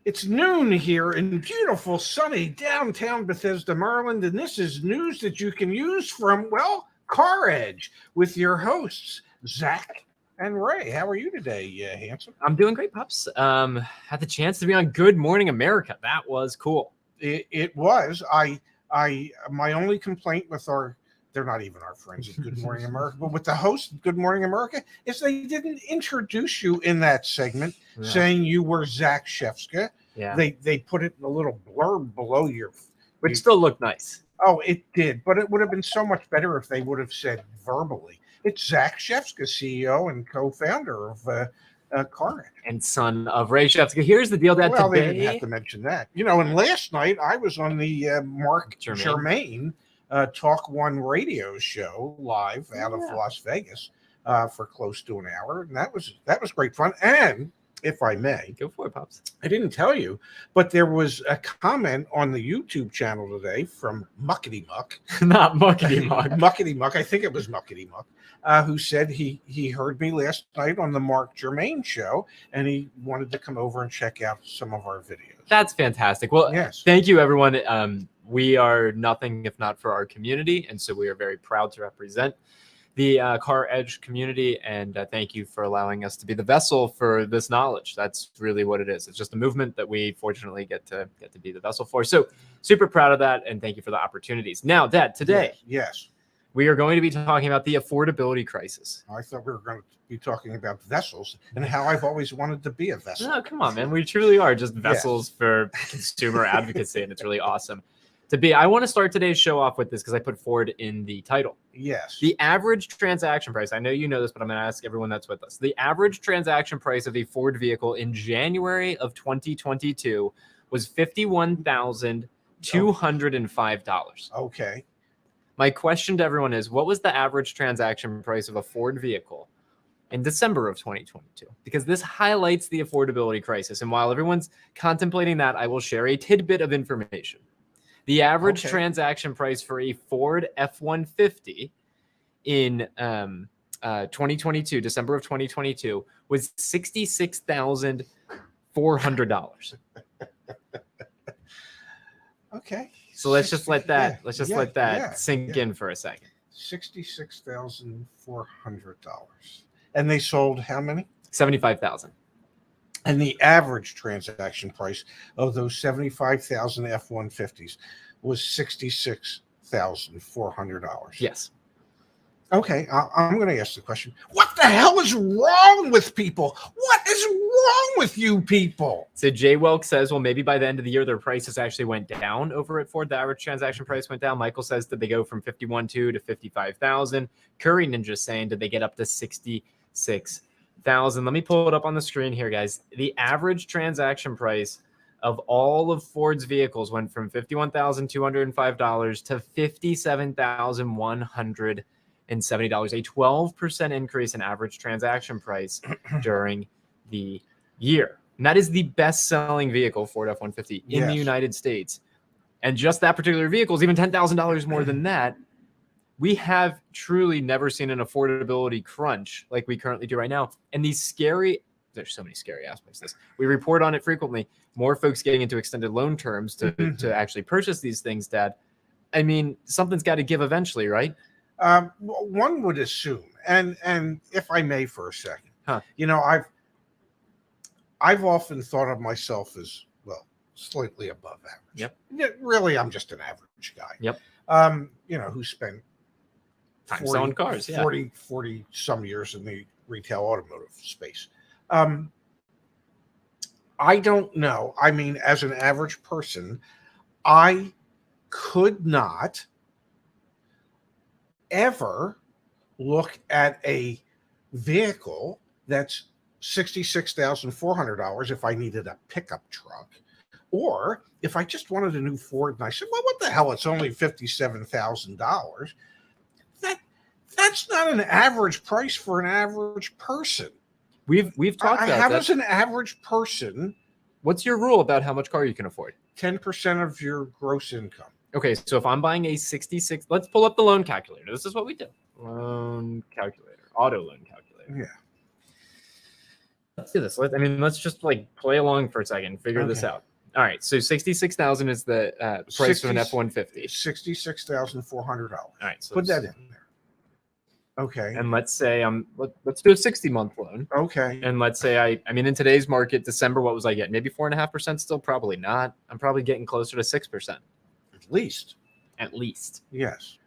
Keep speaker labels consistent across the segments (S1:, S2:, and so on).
S1: It's noon here in beautiful, sunny downtown Bethesda, Maryland, and this is news that you can use from, well, CarEdge with your hosts, Zach and Ray. How are you today, handsome?
S2: I'm doing great, Pups. Had the chance to be on Good Morning America. That was cool.
S1: It was. My only complaint with they're not even our friends at Good Morning America, but with the host of Good Morning America is they didn't introduce you in that segment, saying you were Zach Shefska.
S2: Yeah.
S1: They put it in a little blurb below
S2: which still looked nice.
S1: Oh, it did, but it would have been so much better if they would have said verbally. It's Zach Shefska, CEO and co-founder of CarEdge.
S2: And son of Ray Shefska. Here's the deal, Dad.
S1: Well,
S2: today...
S1: they didn't have to mention that. And last night I was on the Mark Germain Talk One radio show live out of Las Vegas for close to an hour, and that was great fun. And if I may,
S2: go for it, Pops.
S1: I didn't tell you, but there was a comment on the YouTube channel today from Muckety Muck,
S2: not Muckety Muck,
S1: Muckety Muck. I think it was Muckety Muck, who said he heard me last night on the Mark Germain show, and he wanted to come over and check out some of our videos.
S2: That's fantastic. Well,
S1: yes,
S2: thank you, everyone. We are nothing if not for our community, and so we are very proud to represent the CarEdge community, and thank you for allowing us to be the vessel for this knowledge. That's really what it is. It's just a movement that we fortunately get to be the vessel for. So super proud of that, and thank you for the opportunities. Now, Dad, today,
S1: yes,
S2: we are going to be talking about the affordability crisis.
S1: I thought we were going to be talking about vessels and how I've always wanted to be a vessel.
S2: No, come on, man. We truly are just vessels for consumer advocacy, and it's really awesome to be. I want to start today's show off with this because I put Ford in the title.
S1: Yes.
S2: The average transaction price, I know you know this, but I'm going to ask everyone that's with us. The average transaction price of a Ford vehicle in January of 2022 was $51,205.
S1: Okay.
S2: My question to everyone is, what was the average transaction price of a Ford vehicle in December of 2022? Because this highlights the affordability crisis. And while everyone's contemplating that, I will share a tidbit of information. The average transaction price for a Ford F-150 in 2022, December of 2022, was $66,400.
S1: Okay.
S2: So let's just let that sink in for a second.
S1: $66,400. And they sold how many?
S2: 75,000.
S1: And the average transaction price of those 75,000 F-150s was $66,400.
S2: Yes.
S1: Okay, I'm going to ask the question. What the hell is wrong with people? What is wrong with you people?
S2: So Jay Welk says, well, maybe by the end of the year, their prices actually went down over at Ford. The average transaction price went down. Michael says, did they go from 51.2 to 55,000? Curry Ninja saying, did they get up to 66,000? Let me pull it up on the screen here, guys. The average transaction price of all of Ford's vehicles went from $51,205 to $57,170, a 12% increase in average transaction price during the year. And that is the best-selling vehicle, Ford F-150, in the United States. And just that particular vehicle is even $10,000 more than that. We have truly never seen an affordability crunch like we currently do right now. And there's so many scary aspects of this. We report on it frequently. More folks getting into extended loan terms to actually purchase these things, Dad. I mean, something's got to give eventually, right?
S1: One would assume, and if I may for a second, I've often thought of myself as, well, slightly above average.
S2: Yep.
S1: Really, I'm just an average guy.
S2: Yep.
S1: Who spent
S2: time selling cars,
S1: 40 some years in the retail automotive space. I don't know. I mean, as an average person, I could not ever look at a vehicle that's $66,400 if I needed a pickup truck, or if I just wanted a new Ford and I said, well, what the hell? It's only $57,000. That's not an average price for an average person.
S2: We've talked about
S1: how
S2: that.
S1: does an average person?
S2: What's your rule about how much car you can afford?
S1: 10% of your gross income.
S2: Okay, so if I'm buying a 66, let's pull up the loan calculator. This is what we do. Loan calculator, auto loan calculator.
S1: Yeah.
S2: Let's do this. Let's just like play along for a second, figure this out. All right, so 66,000 is the price of an F-150.
S1: $66,400. All
S2: right, so
S1: put that in there. Okay.
S2: And let's say let's do a 60-month loan.
S1: Okay.
S2: And let's say in today's market, December, what was I getting? Maybe 4.5% still? Probably not. I'm probably getting closer to 6%.
S1: At least.
S2: At least.
S1: Yes.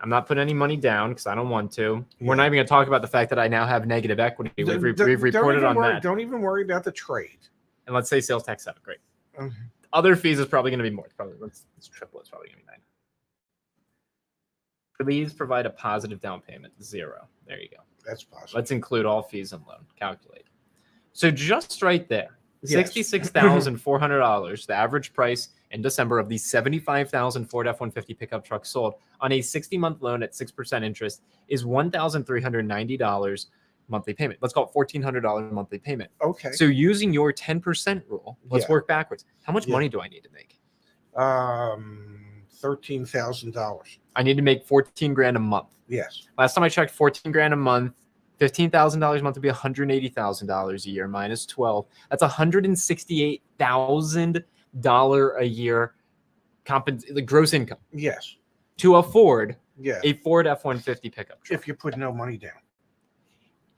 S2: I'm not putting any money down because I don't want to. Yeah. We're not even going to talk about the fact that I now have negative equity. We've reported on that.
S1: Don't even worry about the trade.
S2: And let's say sales tax 7. Great. Other fees is probably going to be more. Let's triple. It's probably going to be 9. Please provide a positive down payment. 0. There you go.
S1: That's positive.
S2: Let's include all fees and loan. Calculate. So just right there, yes. $66,400. The average price in December of the 75,000 Ford F-150 pickup truck sold on a 60-month loan at 6% interest is $1,390 monthly payment. Let's call it $1,400 monthly payment.
S1: Okay.
S2: So using your 10% rule, let's work backwards. How much money do I need to make?
S1: $13,000.
S2: I need to make $14,000 a month.
S1: Yes.
S2: Last time I checked, $14,000 a month. $15,000 a month would be $180,000 a year minus 12. That's $168,000 a year the gross income.
S1: Yes.
S2: To afford
S1: a
S2: Ford F-150 pickup truck.
S1: If you put no money down.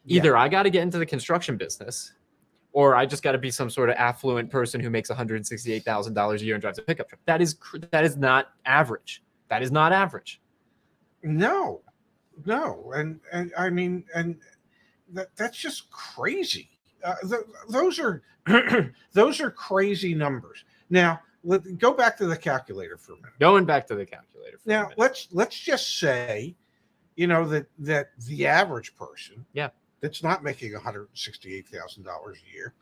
S2: Either I got to get into the construction business, or I just got to be some sort of affluent person who makes $168,000 a year and drives a pickup truck. That is not average. That is not average.
S1: No, and that's just crazy. Those are those are crazy numbers. Now, go back to the calculator for a minute.
S2: Going back to the calculator. For
S1: now, let's just say, that the average person, that's not making $168,000 a year,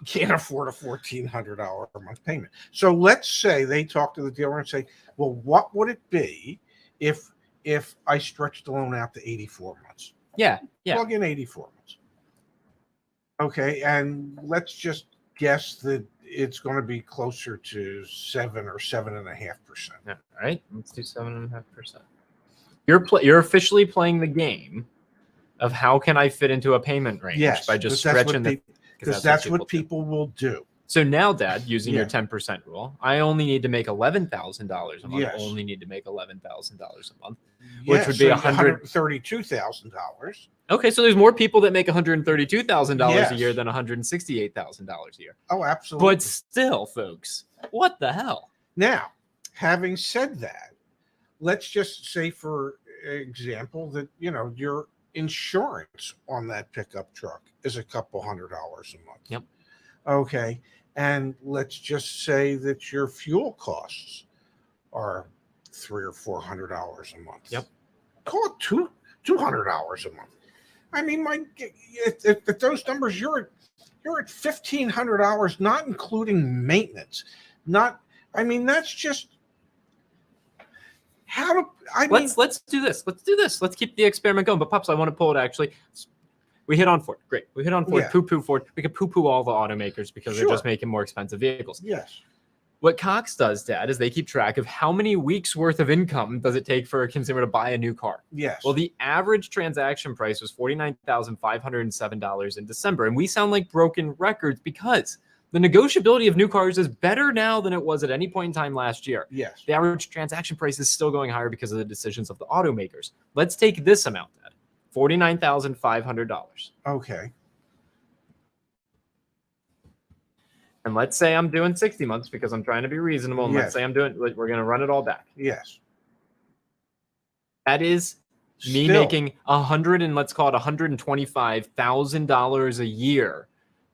S1: can't afford a $1,400 a month payment. So let's say they talk to the dealer and say, well, what would it be if I stretch the loan out to 84 months?
S2: Yeah.
S1: Plug in 84 months. Okay, and let's just guess that it's going to be closer to 7 or 7.5%.
S2: All right, let's do 7.5%. You're officially playing the game of how can I fit into a payment range by just stretching
S1: because that's what people will do.
S2: So now, Dad, using your 10% rule, I only need to make $11,000 a month.
S1: Yes.
S2: Only need to make $11,000 a month, which would be
S1: $132,000.
S2: Okay, so there's more people that make $132,000 a year than $168,000 a year.
S1: Oh, absolutely.
S2: But still, folks, what the hell?
S1: Now, having said that, let's just say, for example, that your insurance on that pickup truck is a couple $100 a month.
S2: Yep.
S1: Okay. And let's just say that your fuel costs are $300 or $400 a month.
S2: Yep.
S1: Call it $200 a month. I mean, at those numbers, you're at $1,500, not including maintenance. That's just let's
S2: do this. Let's do this. Let's keep the experiment going. But Pops, I want to pull it actually. We hit on Ford. Great. We hit on Ford. Poo-poo Ford. We could poo-poo all the automakers because they're just making more expensive vehicles.
S1: Yes.
S2: What Cox does, Dad, is they keep track of how many weeks worth of income does it take for a consumer to buy a new car.
S1: Yes.
S2: Well, the average transaction price was $49,507 in December. And we sound like broken records because the negotiability of new cars is better now than it was at any point in time last year.
S1: Yes.
S2: The average transaction price is still going higher because of the decisions of the automakers. Let's take this amount, Dad. $49,500.
S1: Okay.
S2: And let's say I'm doing 60 months because I'm trying to be reasonable. And let's say we're going to run it all back.
S1: Yes.
S2: That is me making let's call it $125,000 a year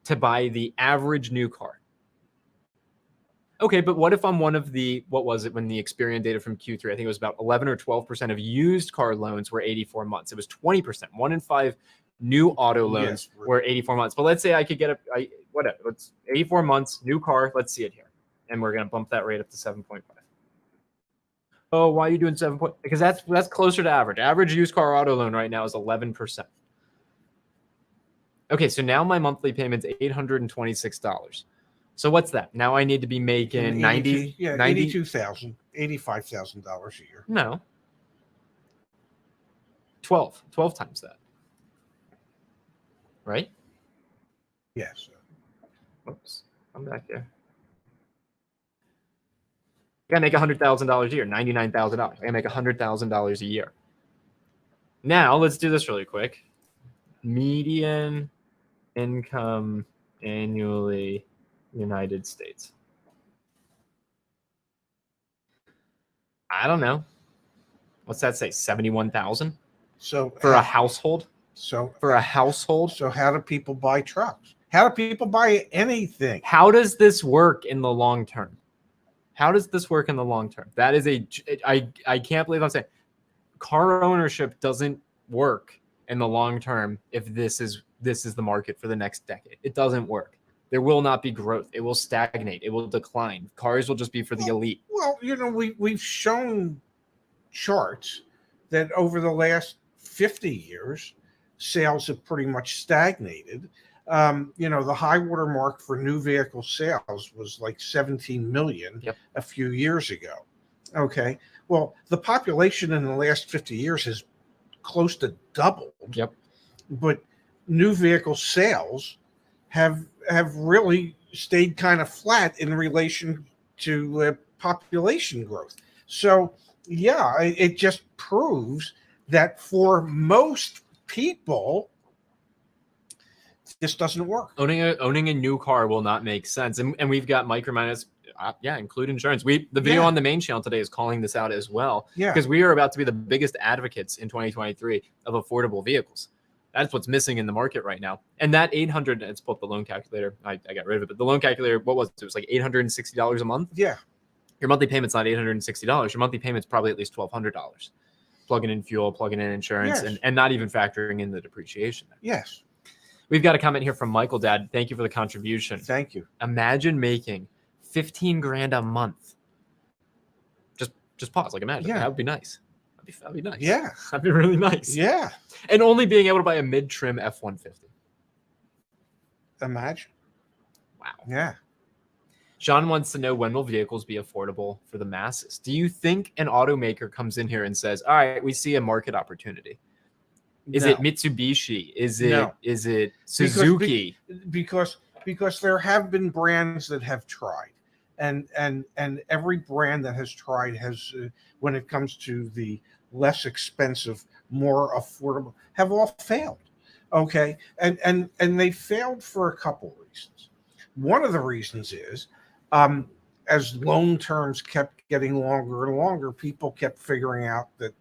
S2: to buy the average new car. Okay, but what if I'm one of what was it when the Experian data from Q3, I think it was about 11 or 12% of used car loans were 84 months. It was 20%. 1 in 5 new auto loans were 84 months. But let's say I could get it's 84 months, new car. Let's see it here. And we're going to bump that rate up to 7.5. Oh, why are you doing 7? Because that's closer to average. Average used car auto loan right now is 11%. Okay, so now my monthly payment's $826. So what's that? Now I need to be making
S1: $85,000 a year.
S2: No. 12 times that. Right?
S1: Yes.
S2: Oops, I'm back here. I gotta make $100,000 a year, $99,000. I gotta make $100,000 a year. Now let's do this really quick. Median income annually, United States. I don't know. What's that say? 71,000
S1: So
S2: for a household.
S1: So
S2: For a household.
S1: So how do people buy trucks? How do people buy anything?
S2: How does this work in the long term? How does this work in the long term? That is I can't believe I'm saying car ownership doesn't work in the long term if this is the market for the next decade. It doesn't work. There will not be growth. It will stagnate. It will decline. Cars will just be for the elite.
S1: Well, we've shown charts that over the last 50 years, sales have pretty much stagnated. The high water mark for new vehicle sales was like 17 million a few years ago. Okay. Well, the population in the last 50 years has close to doubled.
S2: Yep.
S1: But new vehicle sales have really stayed kind of flat in relation to population growth. So, yeah, it just proves that for most people, this doesn't work.
S2: Owning a new car will not make sense, and we've got microminus. Include insurance. The video on the main channel today is calling this out as well.
S1: Yeah,
S2: because we are about to be the biggest advocates in 2023 of affordable vehicles. That's what's missing in the market right now. And that 800, it's both the loan calculator. I got rid of it, but the loan calculator, what was it? It was like $860 a month.
S1: Yeah.
S2: Your monthly payment's not $860. Your monthly payment's probably at least $1,200. Plugging in fuel, plugging in insurance, and not even factoring in the depreciation.
S1: Yes.
S2: We've got a comment here from Michael Dad. Thank you for the contribution.
S1: Thank you.
S2: Imagine making 15 grand a month. Just pause. Like, imagine. That would be nice. That'd be nice.
S1: Yeah.
S2: That'd be really nice.
S1: Yeah.
S2: And only being able to buy a mid-trim F-150.
S1: Imagine.
S2: Wow.
S1: Yeah.
S2: Sean wants to know, when will vehicles be affordable for the masses? Do you think an automaker comes in here and says, all right, we see a market opportunity? Is it Mitsubishi? Is it Suzuki?
S1: Because there have been brands that have tried. And every brand that has tried has, when it comes to the less expensive, more affordable, have all failed. Okay. And they failed for a couple reasons. One of the reasons is, as loan terms kept getting longer and longer, people kept figuring out that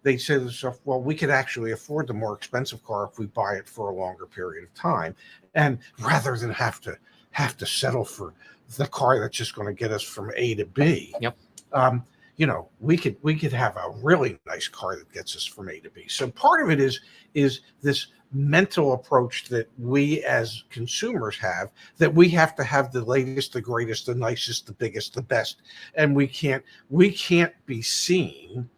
S1: they say to themselves, well, we could actually afford the more expensive car if we buy it for a longer period of time. And rather than have to settle for the car that's just going to get us from A to B.
S2: Yep.
S1: We could have a really nice car that gets us from A to B. So part of it is this mental approach that we as consumers have, that we have to have the latest, the greatest, the nicest, the biggest, the best, and we can't be seen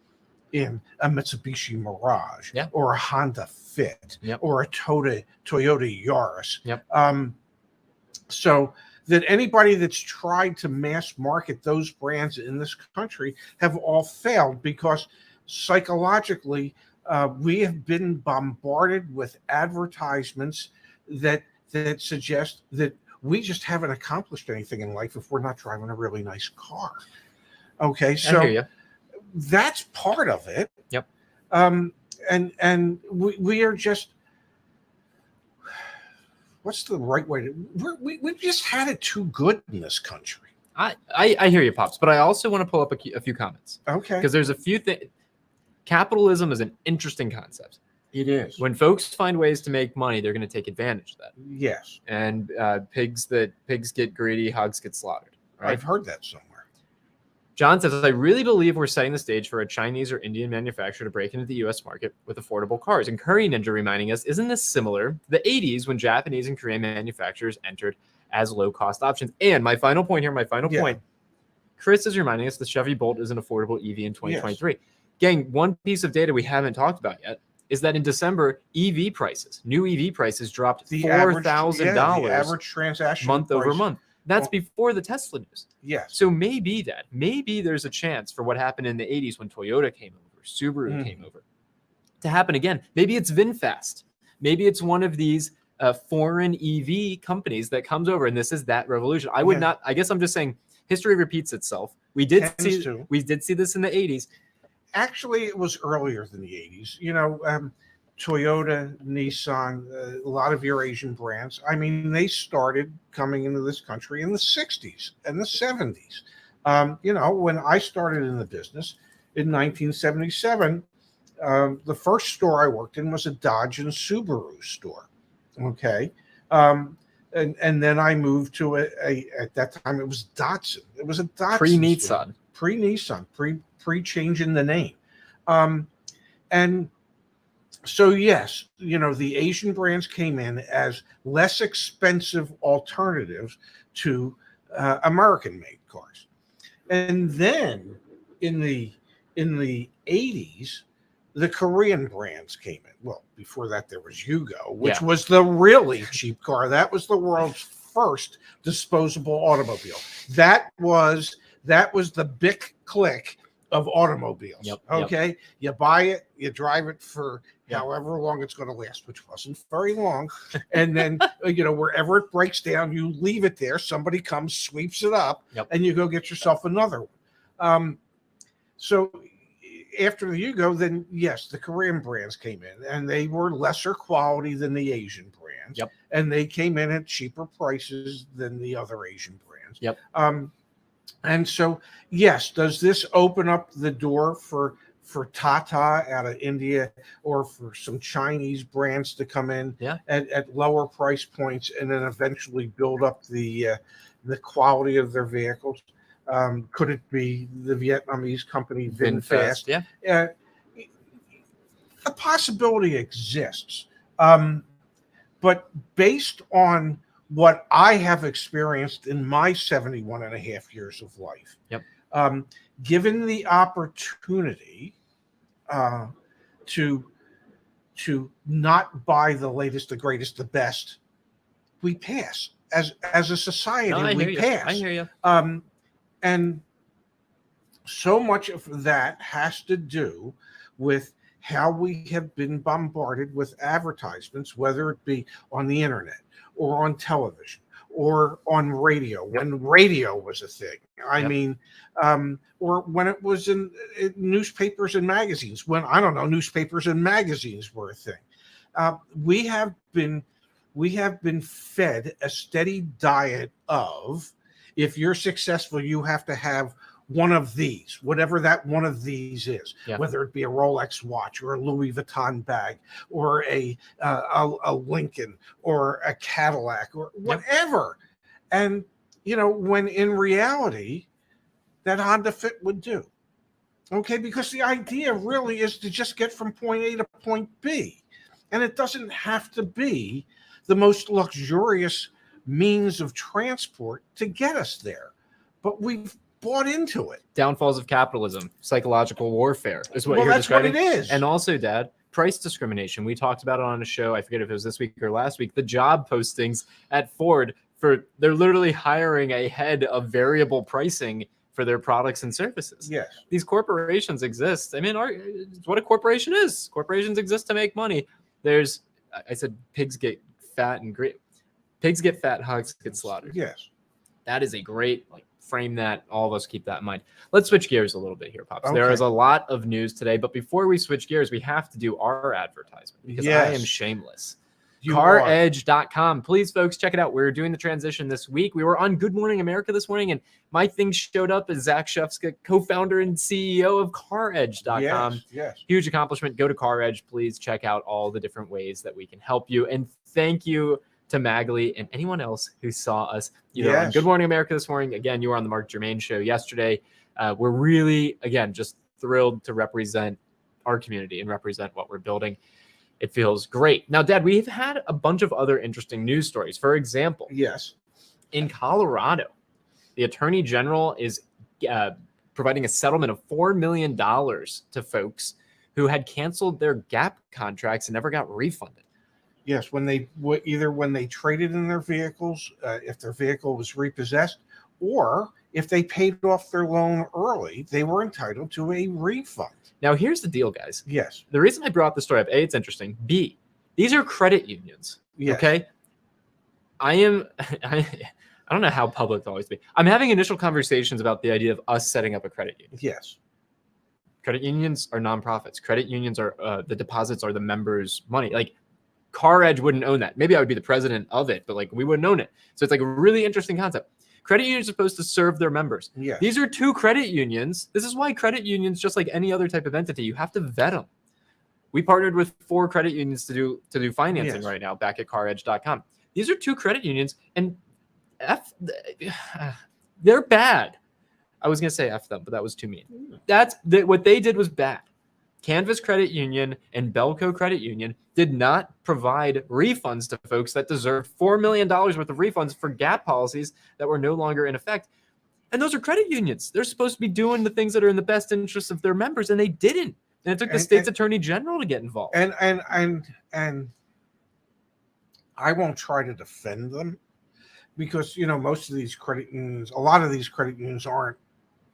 S1: in a Mitsubishi Mirage or a Honda Fit or a Toyota Yaris. So that anybody that's tried to mass market those brands in this country have all failed, because psychologically we have been bombarded with advertisements that suggest that we just haven't accomplished anything in life if we're not driving a really nice car. Okay, so
S2: I hear you.
S1: That's part of it.
S2: Yep.
S1: And we are just, what's the right way to, we've just had it too good in this country.
S2: I hear you, Pops, but I also want to pull up a few comments.
S1: Okay.
S2: Because there's a few things. Capitalism is an interesting concept.
S1: It is.
S2: When folks find ways to make money, they're going to take advantage of that.
S1: Yes.
S2: And pigs get greedy, hogs get slaughtered. Right?
S1: I've heard that somewhere.
S2: John says, I really believe we're setting the stage for a Chinese or Indian manufacturer to break into the U.S. market with affordable cars. And Curry Ninja reminding us, isn't this similar to the 80s when Japanese and Korean manufacturers entered as low-cost options? And my final point here, point, Chris is reminding us the Chevy Bolt is an affordable EV in 2023. Yes. Gang, one piece of data we haven't talked about yet is that in December, new EV prices dropped $4,000.
S1: The average transaction
S2: month over month. That's before the Tesla news.
S1: Yes.
S2: So maybe there's a chance for what happened in the 80s when Toyota came over, Subaru came over, to happen again. Maybe it's VinFast. Maybe it's one of these foreign EV companies that comes over, and this is that revolution. I would not. I guess I'm just saying history repeats itself. We did see this in the 80s.
S1: Actually, it was earlier than the 80s. Toyota, Nissan, a lot of your Asian brands. I mean, they started coming into this country in the 60s and the 70s. When I started in the business in 1977, the first store I worked in was a Dodge and Subaru store. Okay. And then I moved to at that time it was Datsun. It was a Datsun pre-Nissan, pre-changing the name. And so yes, the Asian brands came in as less expensive alternatives to American-made cars. And then in the 80s, the Korean brands came in. Well, before that there was Yugo, which was the really cheap car. That was the world's first disposable automobile. That was the big click of automobiles. Okay. You buy it, you drive it for however long it's going to last, which wasn't very long. And then, wherever it breaks down, you leave it there. Somebody comes, sweeps it up, and you go get yourself another one. So after the Yugo, then yes, the Korean brands came in, and they were lesser quality than the Asian brands. And they came in at cheaper prices than the other Asian brands. And so, yes, does this open up the door for Tata out of India or for some Chinese brands to come in at lower price points and then eventually build up the quality of their vehicles? Could it be the Vietnamese company VinFast? The possibility exists. But based on what I have experienced in my 71 and a half years of life, given the opportunity to not buy the latest, the greatest, the best, we pass. As a society, we pass.
S2: I hear you.
S1: And so much of that has to do with how we have been bombarded with advertisements, whether it be on the internet or on television or on radio, when radio was a thing. I mean, or when it was in newspapers and magazines, when, newspapers and magazines were a thing. We have been fed a steady diet of, if you're successful, you have to have one of these, whatever that one of these is, whether it be a Rolex watch or a Louis Vuitton bag or a Lincoln or a Cadillac or whatever. And, when in reality, that Honda Fit would do. Okay, because the idea really is to just get from point A to point B. And it doesn't have to be the most luxurious means of transport to get us there. But we've bought into it.
S2: Downfalls of capitalism, psychological warfare is what you're describing.
S1: What it is.
S2: And also, Dad, price discrimination. We talked about it on a show. I forget if it was this week or last week. The job postings at Ford they're literally hiring a head of variable pricing for their products and services.
S1: Yes.
S2: These corporations exist. I mean, it's what a corporation is. Corporations exist to make money. I said pigs get fat and great. Pigs get fat, hogs get slaughtered.
S1: Yes.
S2: That is a great frame that. All of us keep that in mind. Let's switch gears a little bit here, Pops.
S1: Okay.
S2: There is a lot of news today, but before we switch gears, we have to do our advertisement because I am shameless. CarEdge.com. Please, folks, check it out. We're doing the transition this week. We were on Good Morning America this morning, and my thing showed up as Zach Shufska, co-founder and CEO of CarEdge.com.
S1: Yes.
S2: Huge accomplishment. Go to CarEdge. Please check out all the different ways that we can help you. And thank you to Magley and anyone else who saw us on Good Morning America this morning. Again, you were on the Mark Germain show yesterday. We're really, again, just thrilled to represent our community and represent what we're building. It feels great. Now, Dad, we've had a bunch of other interesting news stories. For example, in Colorado, the Attorney General is providing a settlement of $4 million to folks who had canceled their GAP contracts and never got refunded.
S1: Yes, when they traded in their vehicles, if their vehicle was repossessed, or if they paid off their loan early, they were entitled to a refund.
S2: Now, here's the deal, guys.
S1: Yes.
S2: The reason I brought the story up, A, it's interesting. B, These are credit unions.
S1: Yes.
S2: Okay. I don't know how public to always be. I'm having initial conversations about the idea of us setting up a credit union.
S1: Yes.
S2: Credit unions are nonprofits. Credit unions are the deposits are the members' money. Like CarEdge wouldn't own that. Maybe I would be the president of it, but like we wouldn't own it. So it's like a really interesting concept. Credit unions are supposed to serve their members.
S1: Yes.
S2: These are two credit unions. This is why credit unions, just like any other type of entity, you have to vet them. We partnered with 4 credit unions to do financing right now back at CarEdge.com. These are 2 credit unions, and they're bad. I was going to say F them, but that was too mean. What they did was bad. Canvas Credit Union and Belco Credit Union did not provide refunds to folks that deserved $4 million worth of refunds for gap policies that were no longer in effect. And those are credit unions. They're supposed to be doing the things that are in the best interest of their members, and they didn't. And it took the state's attorney general to get involved.
S1: And I won't try to defend them because, most of these credit unions, a lot of these credit unions aren't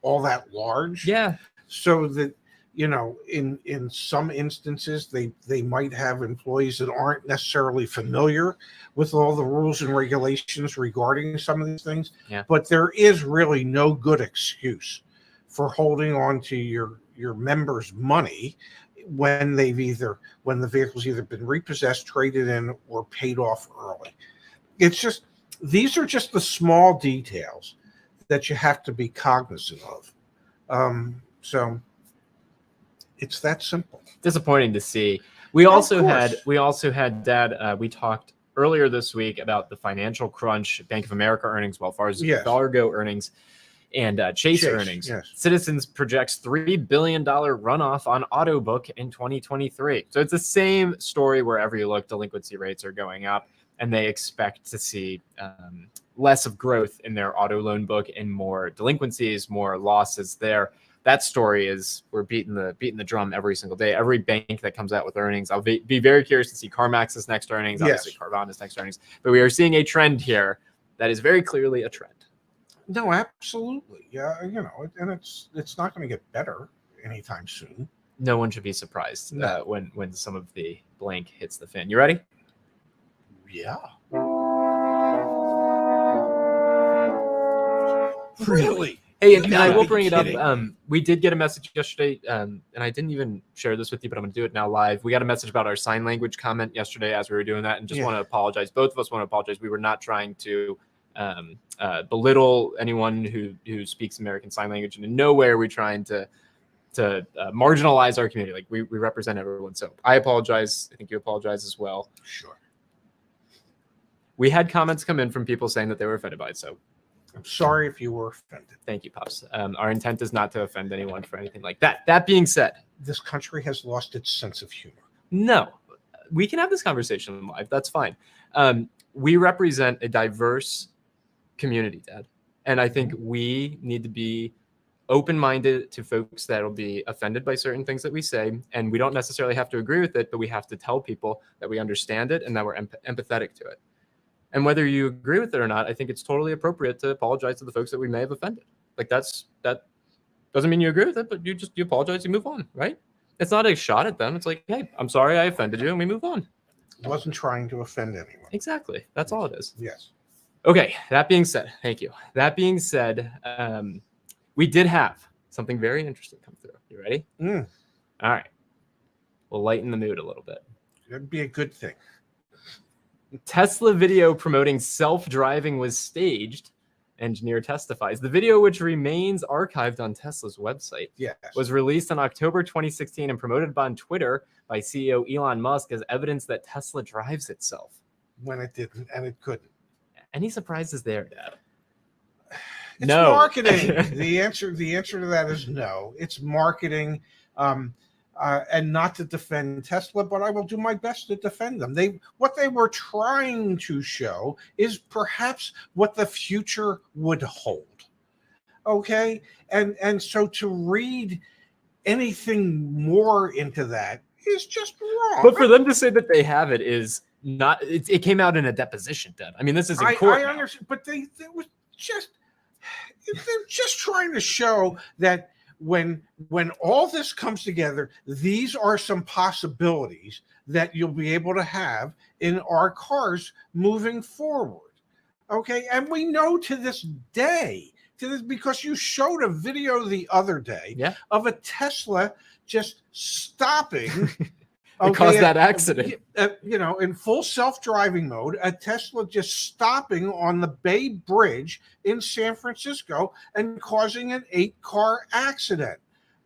S1: all that large.
S2: Yeah.
S1: So that, in some instances, they might have employees that aren't necessarily familiar with all the rules and regulations regarding some of these things.
S2: Yeah.
S1: But there is really no good excuse for holding on to your members' money when the vehicle's either been repossessed, traded in, or paid off early. These are just the small details that you have to be cognizant of. So it's that simple.
S2: Disappointing to see. We also had Dad. We talked earlier this week about the financial crunch, Bank of America earnings, Wells Fargo earnings, and Chase earnings.
S1: Yes.
S2: Citizens projects $3 billion runoff on auto book in 2023. So it's the same story wherever you look. Delinquency rates are going up, and they expect to see less of growth in their auto loan book and more delinquencies, more losses there. That story is we're beating the drum every single day. Every bank that comes out with earnings, I'll be very curious to see CarMax's next earnings, obviously Carvana's next earnings. But we are seeing a trend here that is very clearly a trend.
S1: No, absolutely. Yeah, and it's not going to get better anytime soon.
S2: No one should be surprised when some of the blank hits the fan. You ready?
S1: Yeah.
S2: Really? Hey, and I will bring it up. We did get a message yesterday, and I didn't even share this with you, but I'm going to do it now live. We got a message about our sign language comment yesterday as we were doing that, and just want to apologize. Both of us want to apologize. We were not trying to belittle anyone who speaks American Sign Language, and in nowhere are we trying to marginalize our community. Like we represent everyone. So I apologize. I think you apologize as well.
S1: Sure.
S2: We had comments come in from people saying that they were offended by it. So
S1: I'm sorry if you were offended.
S2: Thank you, Pops. Our intent is not to offend anyone for anything like that. That being said,
S1: this country has lost its sense of humor.
S2: No, we can have this conversation live. That's fine. We represent a diverse community, Dad. And I think we need to be open-minded to folks that will be offended by certain things that we say. And we don't necessarily have to agree with it, but we have to tell people that we understand it and that we're empathetic to it. And whether you agree with it or not, I think it's totally appropriate to apologize to the folks that we may have offended. Like that doesn't mean you agree with it, but you apologize, you move on, right? It's not a shot at them. It's like, hey, I'm sorry I offended you, and we move on.
S1: I wasn't trying to offend anyone.
S2: Exactly. That's all it is.
S1: Yes.
S2: Okay. That being said, thank you. That being said, we did have something very interesting come through. You ready? All right. We'll lighten the mood a little bit.
S1: That'd be a good thing.
S2: Tesla video promoting self-driving was staged. Engineer testifies. The video, which remains archived on Tesla's website, was released in October 2016 and promoted on Twitter by CEO Elon Musk as evidence that Tesla drives itself.
S1: When it didn't, and it couldn't.
S2: Any surprises there, Dad?
S1: It's marketing. The answer to that is no. It's marketing. And not to defend Tesla, but I will do my best to defend them. What they were trying to show is perhaps what the future would hold. Okay? And so to read anything more into that is just wrong.
S2: But for them to say that they have it is not, it came out in a deposition, Dad. I mean, this is in court.
S1: I understand, but they're just trying to show that when all this comes together, these are some possibilities that you'll be able to have in our cars moving forward. Okay. And we know to this day, because you showed a video the other day of a Tesla just stopping.
S2: It caused that accident.
S1: In full self-driving mode, a Tesla just stopping on the Bay Bridge in San Francisco and causing an 8-car accident.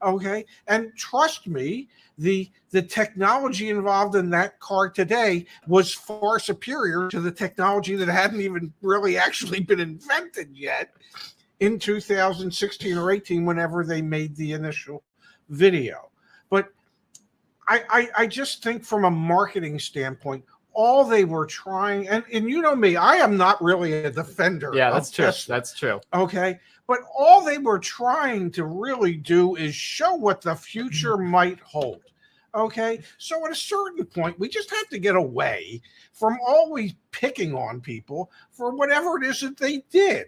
S1: Okay. And trust me, the technology involved in that car today was far superior to the technology that hadn't even really actually been invented yet in 2016 or 18, whenever they made the initial video. But I just think from a marketing standpoint, all they were trying, and you know me, I am not really a defender.
S2: Yeah, that's true.
S1: Tesla,
S2: that's true.
S1: Okay. But all they were trying to really do is show what the future might hold. Okay. So at a certain point, we just have to get away from always picking on people for whatever it is that they did.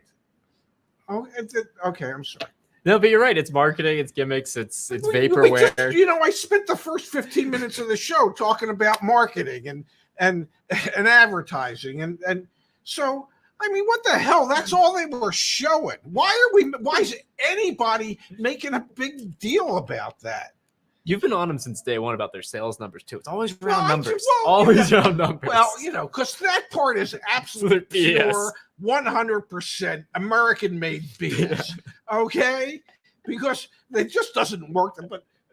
S1: Okay. I'm sorry.
S2: No, but you're right. It's marketing, it's gimmicks, it's vaporware.
S1: I spent the first 15 minutes of the show talking about marketing and advertising. And so, I mean, what the hell? That's all they were showing. Why is anybody making a big deal about that?
S2: You've been on them since day one about their sales numbers, too. It's always round numbers. Always round numbers.
S1: Well, because that part is absolute pure 100% American-made BS. Okay? Because it just doesn't work.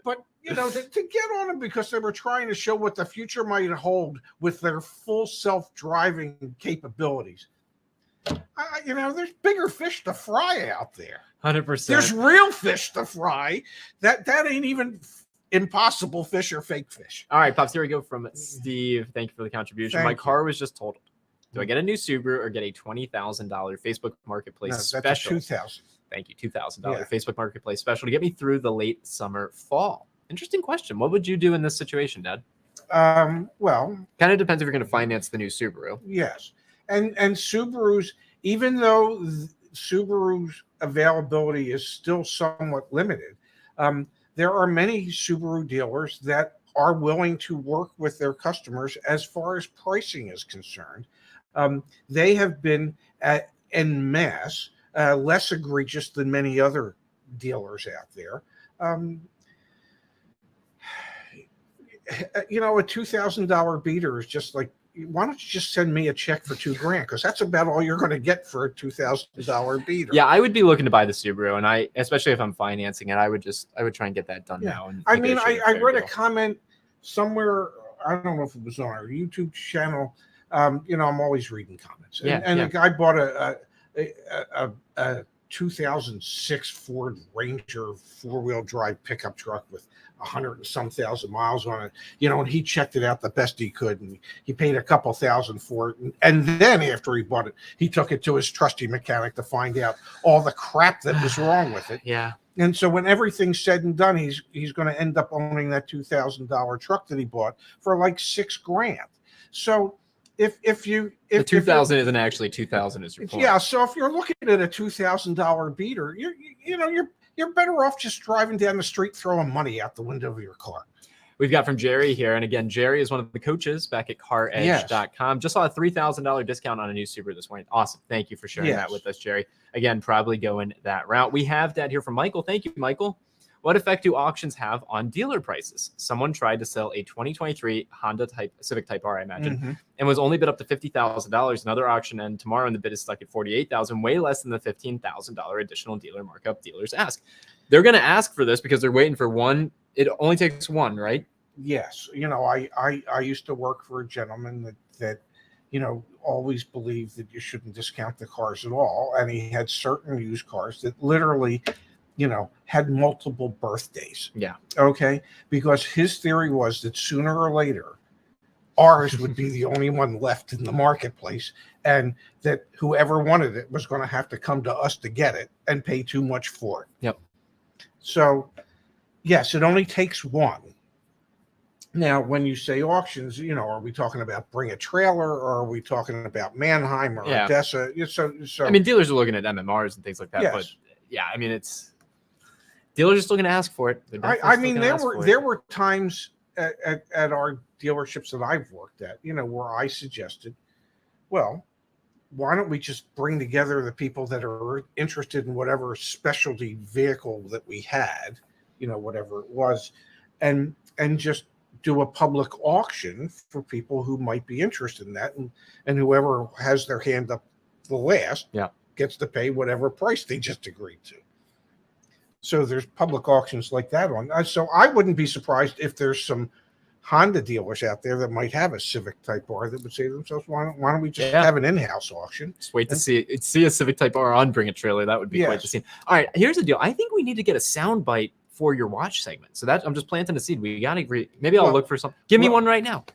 S1: But to get on them because they were trying to show what the future might hold with their full self-driving capabilities. There's bigger fish to fry out there.
S2: 100%.
S1: There's real fish to fry. That ain't even impossible fish or fake fish.
S2: All right, Pops, here we go from Steve. Thank you for the contribution. My car was just totaled. Do I get a new Subaru or get a $20,000 Facebook Marketplace special?
S1: That's $2,000.
S2: Thank you. $2,000 Facebook Marketplace special to get me through the late summer, fall. Interesting question. What would you do in this situation, Dad?
S1: Well,
S2: kind of depends if you're going to finance the new Subaru.
S1: Yes. And Subarus, even though Subaru's availability is still somewhat limited, there are many Subaru dealers that are willing to work with their customers as far as pricing is concerned. They have been en masse less egregious than many other dealers out there. A $2,000 beater is just like, why don't you just send me a check for $2,000? Because that's about all you're going to get for a $2,000 beater.
S2: Yeah, I would be looking to buy the Subaru, and especially if I'm financing it, I would try and get that done now. And
S1: I read a comment somewhere. I don't know if it was on our YouTube channel. I'm always reading comments. The guy bought a 2006 Ford Ranger 4-wheel drive pickup truck with 100 and some thousand miles on it, and he checked it out the best he could, and he paid a couple $1,000 for it, and then after he bought it, he took it to his trusty mechanic to find out all the crap that was wrong with it.
S2: Yeah.
S1: And so when everything's said and done, he's going to end up owning that $2,000 truck that he bought for like $6,000. So if the
S2: 2,000 isn't actually 2,000 is your point.
S1: Yeah. So if you're looking at a $2,000 beater, you're better off just driving down the street, throwing money out the window of your car.
S2: We've got from Jerry here. And again, Jerry is one of the coaches back at CarEdge.com. Just saw a $3,000 discount on a new Subaru this morning. Awesome. Thank you for sharing that with us, Jerry. Again, probably going that route. We have Dad here from Michael. Thank you, Michael. What effect do auctions have on dealer prices? Someone tried to sell a 2023 Honda Civic Type R, I imagine, and was only bid up to $50,000. Another auction end tomorrow, and the bid is stuck at $48,000, way less than the $15,000 additional dealer markup dealers ask. They're going to ask for this because they're waiting for one. It only takes one, right?
S1: Yes. I used to work for a gentleman that always believed that you shouldn't discount the cars at all. And he had certain used cars that literally, had multiple birthdays.
S2: Yeah.
S1: Okay. Because his theory was that sooner or later, ours would be the only one left in the marketplace, and that whoever wanted it was going to have to come to us to get it and pay too much for it.
S2: Yep.
S1: So, yes, it only takes one. Now, when you say auctions, are we talking about Bring a Trailer, or are we talking about Mannheim or Odessa? So
S2: I mean, dealers are looking at MMRs and things like that.
S1: Yes.
S2: But yeah, I mean, it's dealers are still going to ask for it.
S1: There were times at our dealerships that I've worked at, where I suggested, well, why don't we just bring together the people that are interested in whatever specialty vehicle that we had, whatever it was, and just do a public auction for people who might be interested in that, and whoever has their hand up the last gets to pay whatever price they just agreed to. So there's public auctions like that on. So I wouldn't be surprised if there's some Honda dealers out there that might have a Civic Type R that would say to themselves, why don't we just have an in-house auction?
S2: Just wait to see a Civic Type R on Bring a Trailer. That would be quite the scene. All right, here's the deal. I think we need to get a sound bite for your watch segment. So that I'm just planting a seed. We got to agree. Maybe I'll look for some. Give me one right now.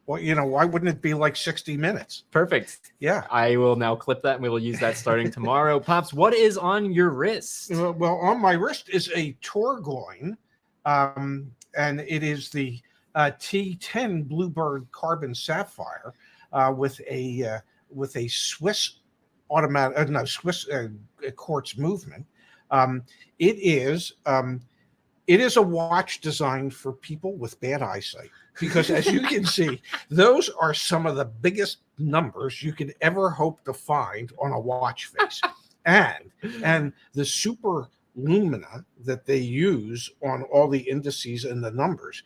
S1: Well, why wouldn't it be like 60 minutes?
S2: Perfect.
S1: Yeah.
S2: I will now clip that and we will use that starting tomorrow. Pops, what is on your wrist?
S1: Well, on my wrist is a Torgoin, and it is the T10 Bluebird Carbon Sapphire with a Swiss automatic, Swiss quartz movement. It is a watch designed for people with bad eyesight. Because as you can see, those are some of the biggest numbers you could ever hope to find on a watch face. And the super lumina that they use on all the indices and the numbers,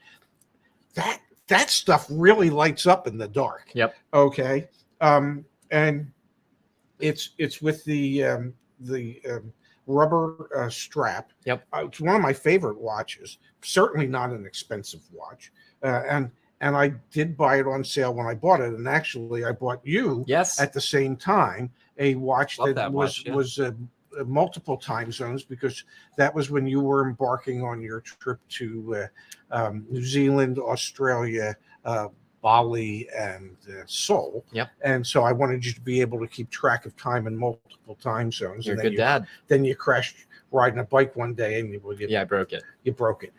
S1: that stuff really lights up in the dark.
S2: Yep.
S1: Okay. And it's with the rubber strap.
S2: Yep.
S1: It's one of my favorite watches. Certainly not an expensive watch. And I did buy it on sale when I bought it. And actually, I bought you at the same time a watch that was multiple time zones, because that was when you were embarking on your trip to New Zealand, Australia, Bali, and Seoul.
S2: Yep.
S1: And so I wanted you to be able to keep track of time in multiple time zones.
S2: You're a good dad.
S1: Then you crashed riding a bike one day and
S2: I broke it.
S1: You broke it.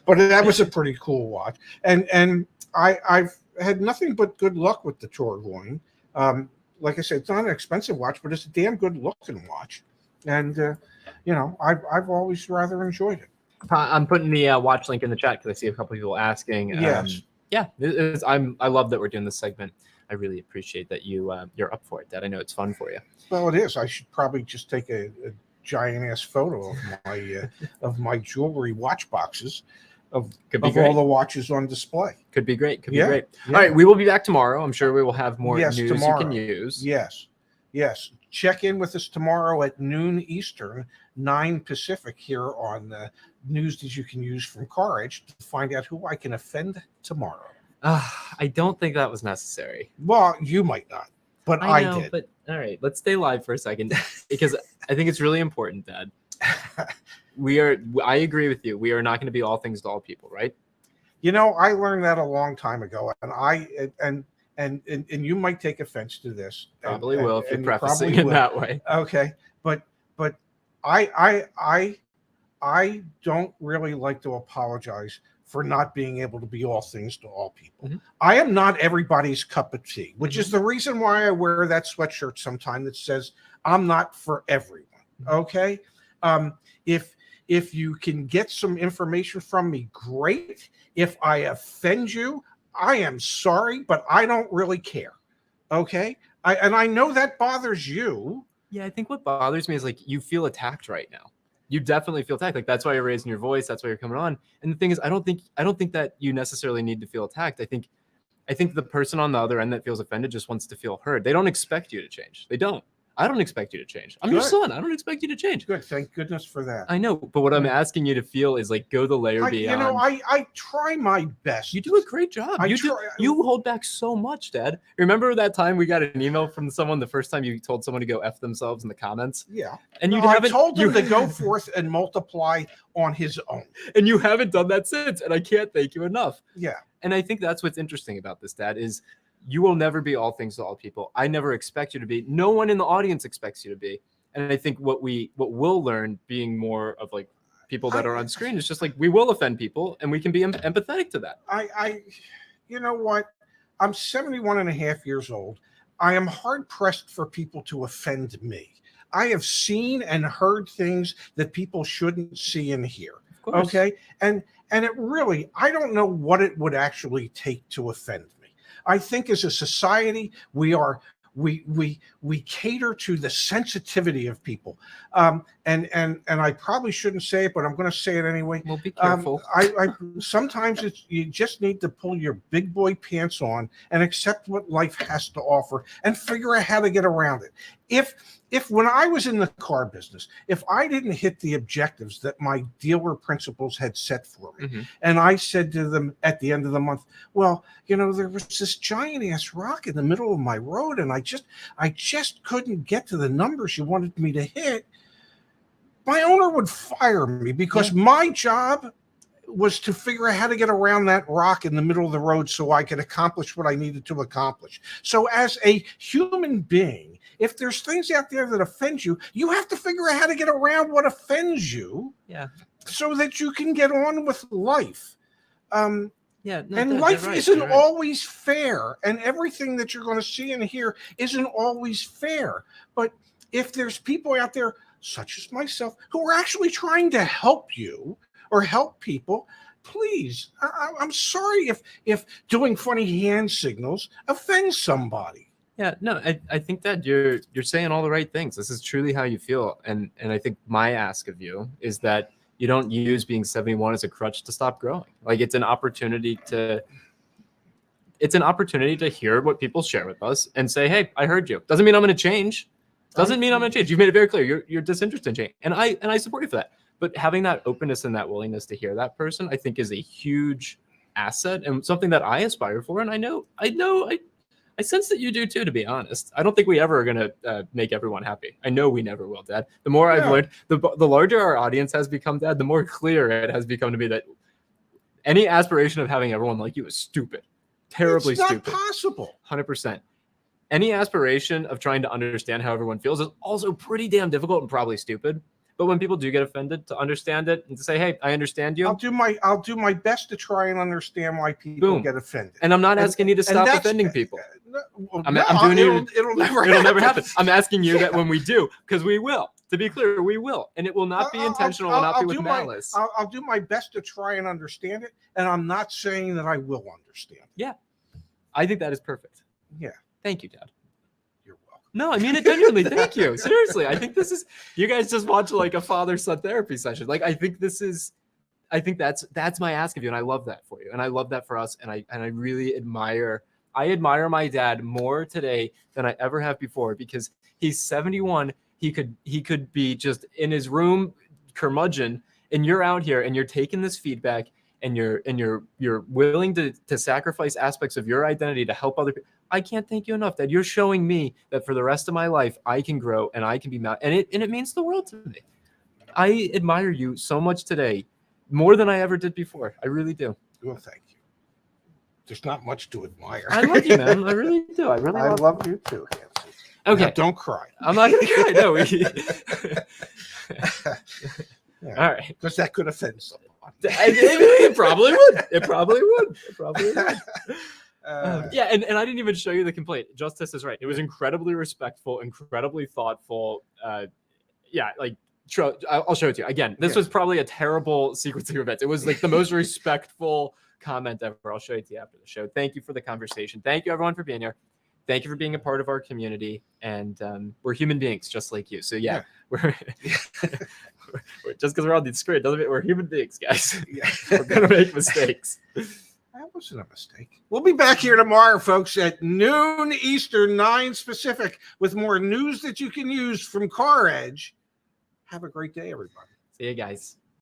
S1: But that was a pretty cool watch. And I've had nothing but good luck with the Torgoin. Like I said, it's not an expensive watch, but it's a damn good looking watch. And, I've always rather enjoyed it.
S2: I'm putting the watch link in the chat because I see a couple of people asking.
S1: Yes.
S2: I love that we're doing this segment. I really appreciate that you're up for it, Dad. I know it's fun for you.
S1: Well, it is. I should probably just take a giant ass photo of my jewelry watch boxes of all the watches on display.
S2: Could be great. Could be great. Yeah. All right, we will be back tomorrow. I'm sure we will have more news
S1: tomorrow.
S2: You can use.
S1: Yes. Check in with us tomorrow at noon Eastern, 9 Pacific here on news that you can use from CarEdge to find out who I can offend tomorrow.
S2: I don't think that was necessary.
S1: Well, you might not, but I did.
S2: But all right, let's stay live for a second because I think it's really important, Dad. I agree with you. We are not going to be all things to all people, right?
S1: I learned that a long time ago, and and you might take offense to this.
S2: Probably will if you're prefacing it that way.
S1: Okay, but I don't really like to apologize for not being able to be all things to all people. Mm-hmm. I am not everybody's cup of tea, which is the reason why I wear that sweatshirt sometimes that says I'm not for everyone. Okay. If you can get some information from me, great. If I offend you, I am sorry, but I don't really care. Okay. I know that bothers you.
S2: Yeah. I think what bothers me is you feel attacked right now. You definitely feel attacked. That's why you're raising your voice. That's why you're coming on. And the thing is, I don't think that you necessarily need to feel attacked. I think the person on the other end that feels offended just wants to feel heard. They don't expect you to change. They don't. I don't expect you to change. I'm your son. I don't expect you to change.
S1: Good. Thank goodness for that.
S2: I know. But what I'm asking you to feel is go the layer beyond.
S1: I try my best.
S2: You do a great job. You hold back so much, Dad. Remember that time we got an email from someone the first time you told someone to go F themselves in the comments?
S1: Yeah.
S2: And
S1: I told him to go forth and multiply on his own.
S2: And you haven't done that since. And I can't thank you enough.
S1: Yeah.
S2: And I think that's what's interesting about this, Dad, is you will never be all things to all people. I never expect you to be. No one in the audience expects you to be. And I think what we'll learn being more of people that are on screen is just we will offend people and we can be empathetic to that.
S1: You know what? I'm 71 and a half years old. I am hard pressed for people to offend me. I have seen and heard things that people shouldn't see and hear.
S2: Of course.
S1: Okay. And it really, I don't know what it would actually take to offend me. I think as a society, we cater to the sensitivity of people. And I probably shouldn't say it, but I'm going to say it anyway.
S2: Well, be careful.
S1: I sometimes you just need to pull your big boy pants on and accept what life has to offer and figure out how to get around it. If when I was in the car business, if I didn't hit the objectives that my dealer principals had set for me, and I said to them at the end of the month, well, there was this giant ass rock in the middle of my road, and I just couldn't get to the numbers you wanted me to hit, my owner would fire me because my job was to figure out how to get around that rock in the middle of the road so I could accomplish what I needed to accomplish. So as a human being, if there's things out there that offend you, you have to figure out how to get around what offends you, so that you can get on with life. Life isn't always fair, and everything that you're going to see and hear isn't always fair. But if there's people out there, such as myself, who are actually trying to help you or help people, please, I'm sorry if doing funny hand signals offends somebody.
S2: Yeah, no, I think that you're saying all the right things. This is truly how you feel. And I think my ask of you is that you don't use being 71 as a crutch to stop growing. Like it's an opportunity to hear what people share with us and say, hey, I heard you. Doesn't mean I'm going to change. Doesn't mean I'm going to change. You've made it very clear. You're disinterested in change. And I support you for that. But having that openness and that willingness to hear that person, I think is a huge asset and something that I aspire for. And I sense that you do too, to be honest. I don't think we ever are going to make everyone happy. I know we never will, Dad. The more I've learned, the larger our audience has become, Dad, the more clear it has become to me that any aspiration of having everyone like you is stupid. Terribly stupid.
S1: It's not possible.
S2: 100%. Any aspiration of trying to understand how everyone feels is also pretty damn difficult and probably stupid. But when people do get offended, to understand it and to say, hey, I understand you.
S1: I'll do my best to try and understand why people get offended.
S2: And I'm not asking you to stop offending people. It'll never happen. I'm asking you that when we do, because we will. To be clear, we will. And it will not be intentional. It will not be with malice.
S1: I'll do my best to try and understand it. And I'm not saying that I will understand.
S2: Yeah. I think that is perfect.
S1: Yeah.
S2: Thank you, Dad.
S1: No,
S2: I mean it genuinely. Thank you. Seriously, I think this is. You guys just watch like a father-son therapy session. Like I think that's my ask of you, and I love that for you, and I love that for us, and I really admire. I admire my dad more today than I ever have before because he's 71. He could be just in his room curmudgeon, and you're out here and you're taking this feedback and you're willing to sacrifice aspects of your identity to help other people. I can't thank you enough that you're showing me that for the rest of my life, I can grow and I can be and it means the world to me. I admire you so much today, more than I ever did before. I really do.
S1: Well, thank you. There's not much to admire.
S2: I love you, man. I really do. I
S1: love you too, Nancy.
S2: Okay.
S1: Now, don't cry.
S2: I'm not going to cry. No. All right.
S1: Because that could offend someone.
S2: It probably would. It probably would. Yeah, and I didn't even show you the complaint. Justice is right. It was incredibly respectful, incredibly thoughtful. I'll show it to you. Again, this was probably a terrible sequencing of events. It was like the most respectful comment ever. I'll show it to you after the show. Thank you for the conversation. Thank you, everyone, for being here. Thank you for being a part of our community. And we're human beings just like you. So, we're just because we're on the screen doesn't mean we're human beings, guys. We're going to make mistakes.
S1: That wasn't a mistake. We'll be back here tomorrow, folks, at noon Eastern, 9 Pacific, with more news that you can use from CarEdge. Have a great day, everybody.
S2: See you guys.